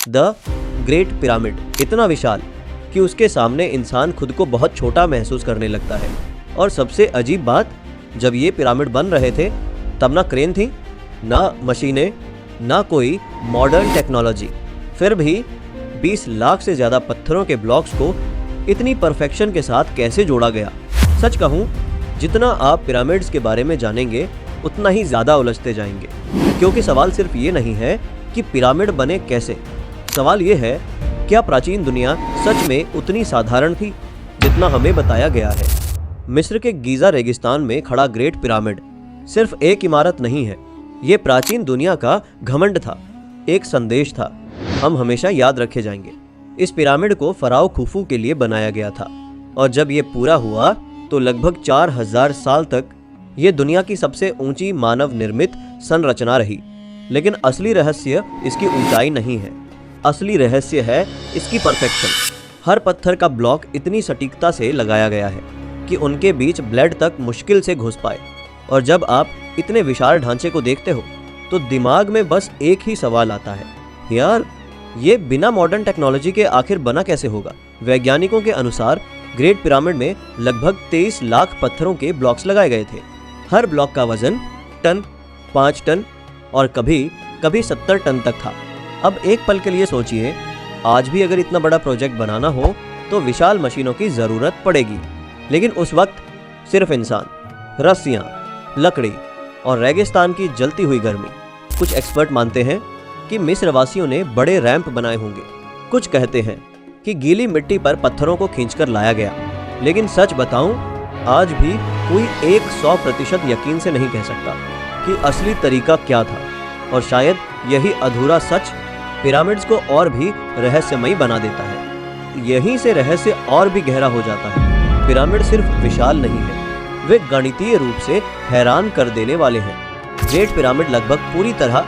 The great pyramid इतना विशाल कि उसके सामने इंसान खुद को बहुत छोटा महसूस करने लगता है। और सबसे अजीब बात, जब ये पिरामिड बन रहे थे तब ना क्रेन थी, ना मशीनें, ना कोई मॉडर्न टेक्नोलॉजी, फिर भी 20 लाख से ज़्यादा पत्थरों के ब्लॉक्स को इतनी परफेक्शन के साथ कैसे जोड़ा गया। सच कहूँ, जितना आप पिरामिड्स के बारे में जानेंगे उतना ही ज़्यादा उलझते जाएंगे, क्योंकि सवाल सिर्फ ये नहीं है कि पिरामिड बने कैसे। सवाल ये है, क्या प्राचीन दुनिया सच में उतनी साधारण थी जितना हमें बताया गया है। मिस्र के गीज़ा रेगिस्तान में खड़ा ग्रेट पिरामिड सिर्फ एक इमारत नहीं है, ये प्राचीन दुनिया का घमंड था, एक संदेश था। हम हमेशा याद रखे जाएंगे। इस पिरामिड को फराओ खुफू के लिए बनाया गया था, और जब ये पूरा हुआ तो लगभग 4000 साल तक ये दुनिया की सबसे ऊंची मानव निर्मित संरचना रही। लेकिन असली रहस्य इसकी ऊंचाई नहीं है, असली रहस्य है इसकी परफेक्शन। हर पत्थर का ब्लॉक इतनी सटीकता से लगाया गया है कि उनके बीच ब्लेड तक मुश्किल से घुस पाए। और जब आप इतने विशाल ढांचे को देखते हो तो दिमाग में बस एक ही सवाल आता है, यार ये बिना मॉडर्न टेक्नोलॉजी के आखिर बना कैसे होगा। वैज्ञानिकों के अनुसार ग्रेट पिरामिड में लगभग 23 लाख पत्थरों के ब्लॉक्स लगाए गए थे। हर ब्लॉक का वजन टन, 5 टन और कभी कभी 70 टन तक था। अब एक पल के लिए सोचिए, आज भी अगर इतना बड़ा प्रोजेक्ट बनाना हो तो विशाल मशीनों की ज़रूरत पड़ेगी, लेकिन उस वक्त सिर्फ इंसान, रस्सियाँ, लकड़ी और रेगिस्तान की जलती हुई गर्मी। कुछ एक्सपर्ट मानते हैं कि मिस्र वासियों ने बड़े रैंप बनाए होंगे। कुछ कहते हैं कि गीली मिट्टी पर पत्थरों को खींचकर लाया गया। लेकिन सच बताऊं, आज भी कोई 100% यकीन से नहीं कह सकता कि असली तरीका क्या था। और शायद यही अधूरा सच पिरामिड्स को और भी रहस्यमयी बना देता है। यहीं से रहस्य और भी गहरा हो जाता है। पिरामिड सिर्फ विशाल नहीं है, वे गणितीय रूप से हैरान कर देने वाले हैं। ग्रेट पिरामिड लगभग पूरी तरह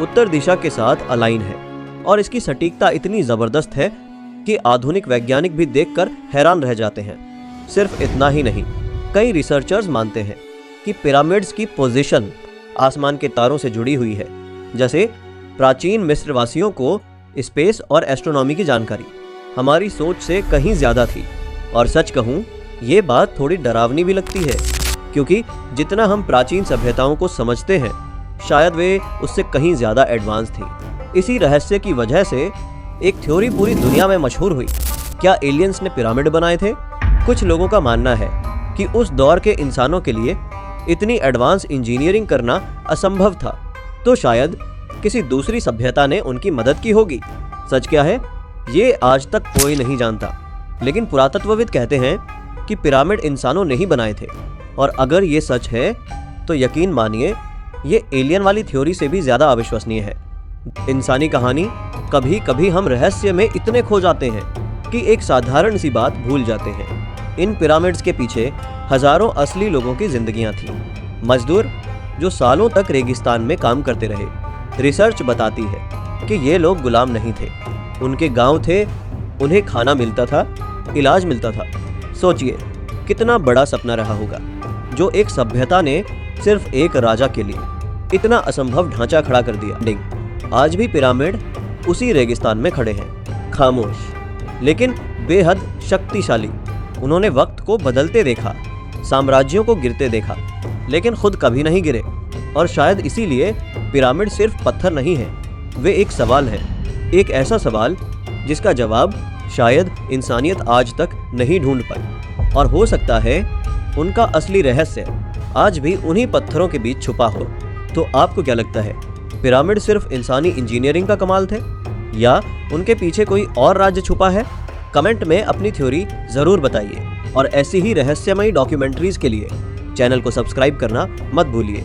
उत्तर दिशा के साथ अलाइन है, और इसकी सटीकता इतनी ज़बरदस्त है कि आधुनिक वैज्ञानिक भी देखकर हैरान रह जाते हैं। सिर्फ इतना ही नहीं, कई रिसर्चर्स मानते हैं कि पिरामिड्स की पोजीशन आसमान के तारों से जुड़ी हुई है। जैसे प्राचीन मिस्रवासियों को स्पेस और एस्ट्रोनॉमी की जानकारी हमारी सोच से कहीं ज़्यादा थी। और सच कहूँ, ये बात थोड़ी डरावनी भी लगती है, क्योंकि जितना हम प्राचीन सभ्यताओं को समझते हैं शायद वे उससे कहीं ज़्यादा एडवांस थी। इसी रहस्य की वजह से एक थ्योरी पूरी दुनिया में मशहूर हुई। क्या एलियंस ने पिरामिड बनाए थे? कुछ लोगों का मानना है कि उस दौर के इंसानों के लिए इतनी एडवांस इंजीनियरिंग करना असंभव था, तो शायद किसी दूसरी सभ्यता ने उनकी मदद की होगी। सच क्या है, ये आज तक कोई नहीं जानता। लेकिन पुरातत्वविद कहते हैं कि पिरामिड इंसानों ने ही बनाए थे। और अगर ये सच है तो यकीन मानिए, ये एलियन वाली थ्योरी से भी ज़्यादा अविश्वसनीय है। इंसानी कहानी, कभी कभी हम रहस्य में इतने खो जाते हैं कि एक साधारण सी बात भूल जाते हैं। इन पिरामिड्स के पीछे हजारों असली लोगों की जिंदगियां थीं। मजदूर जो सालों तक रेगिस्तान में काम करते रहे। रिसर्च बताती है कि ये लोग गुलाम नहीं थे, उनके गांव थे, उन्हें खाना मिलता था, इलाज मिलता था। सोचिए कितना बड़ा सपना रहा होगा, जो एक सभ्यता ने सिर्फ एक राजा के लिए इतना असंभव ढांचा खड़ा कर दिया। आज भी पिरामिड उसी रेगिस्तान में खड़े हैं, खामोश लेकिन बेहद शक्तिशाली। उन्होंने वक्त को बदलते देखा, साम्राज्यों को गिरते देखा, लेकिन खुद कभी नहीं गिरे। और शायद इसीलिए पिरामिड सिर्फ पत्थर नहीं है, वे एक सवाल है, एक ऐसा सवाल जिसका जवाब शायद इंसानियत आज तक नहीं ढूंढ पाई। और हो सकता है उनका असली रहस्य आज भी उन्हीं पत्थरों के बीच छुपा हो। तो आपको क्या लगता है, पिरामिड सिर्फ इंसानी इंजीनियरिंग का कमाल थे, या उनके पीछे कोई और राज छुपा है? कमेंट में अपनी थ्योरी ज़रूर बताइए। और ऐसी ही रहस्यमयी डॉक्यूमेंट्रीज़ के लिए चैनल को सब्सक्राइब करना मत भूलिए।